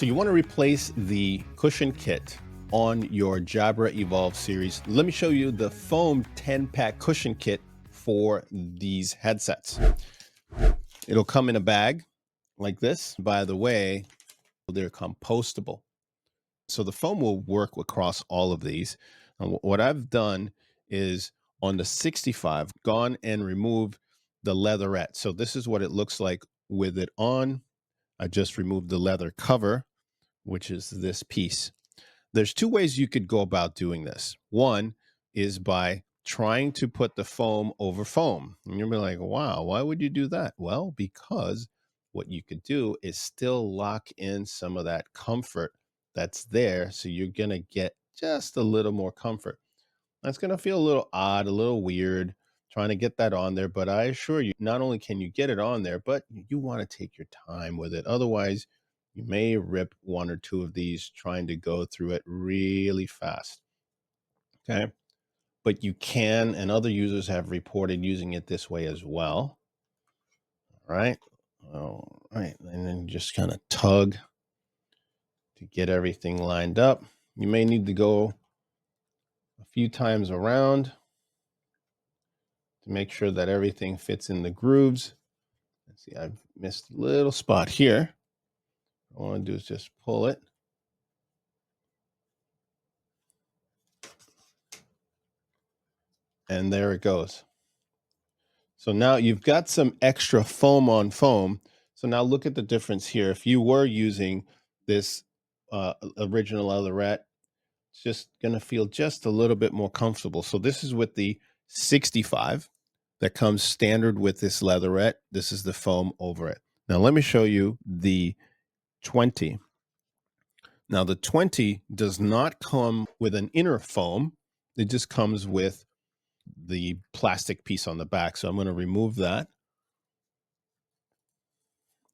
So you want to replace the cushion kit on your Jabra Evolve series. Let me show you the foam 10-pack cushion kit for these headsets. It'll come in a bag like this. By the way, they're compostable. So the foam will work across all of these. And what I've done is on the 65, gone and removed the leatherette. So this is what it looks like with it on. I just removed the leather cover, which is this piece. There's two ways you could go about doing this. One is by trying to put the foam over foam. And you'll be like, wow, why would you do that? Well, because what you could do is still lock in some of that comfort that's there. So you're going to get just a little more comfort. That's going to feel a little odd, a little weird trying to get that on there. But I assure you, not only can you get it on there, but you want to take your time with it. Otherwise, you may rip one or two of these trying to go through it really fast. Okay. But you can, and other users have reported using it this way as well. All right. All right. And then just kind of tug to get everything lined up. You may need to go a few times around to make sure that everything fits in the grooves. Let's see, I've missed a little spot here. All I want to do is just pull it. And there it goes. So now you've got some extra foam on foam. So now look at the difference here. If you were using this original leatherette, it's just going to feel just a little bit more comfortable. So this is with the 65 that comes standard with this leatherette. This is the foam over it. Now let me show you the 20. Now the 20 does not come with an inner foam. It just comes with the plastic piece on the back. So I'm going to remove that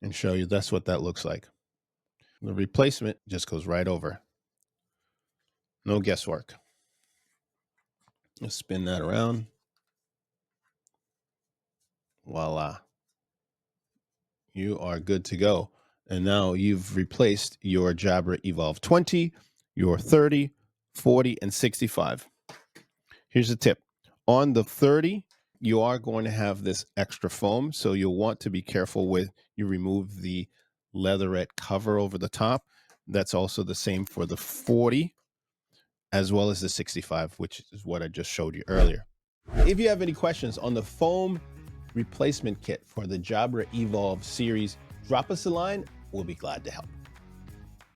and show you that's what that looks like. The replacement just goes right over. No guesswork. Let's spin that around. Voila. You are good to go. And now you've replaced your Jabra Evolve 20, your 30, 40, and 65. Here's a tip. On the 30, you are going to have this extra foam, so you'll want to be careful with you remove the leatherette cover over the top. That's also the same for the 40 as well as the 65, which is what I just showed you earlier. If you have any questions on the foam replacement kit for the Jabra Evolve series, drop us a line. We'll be glad to help.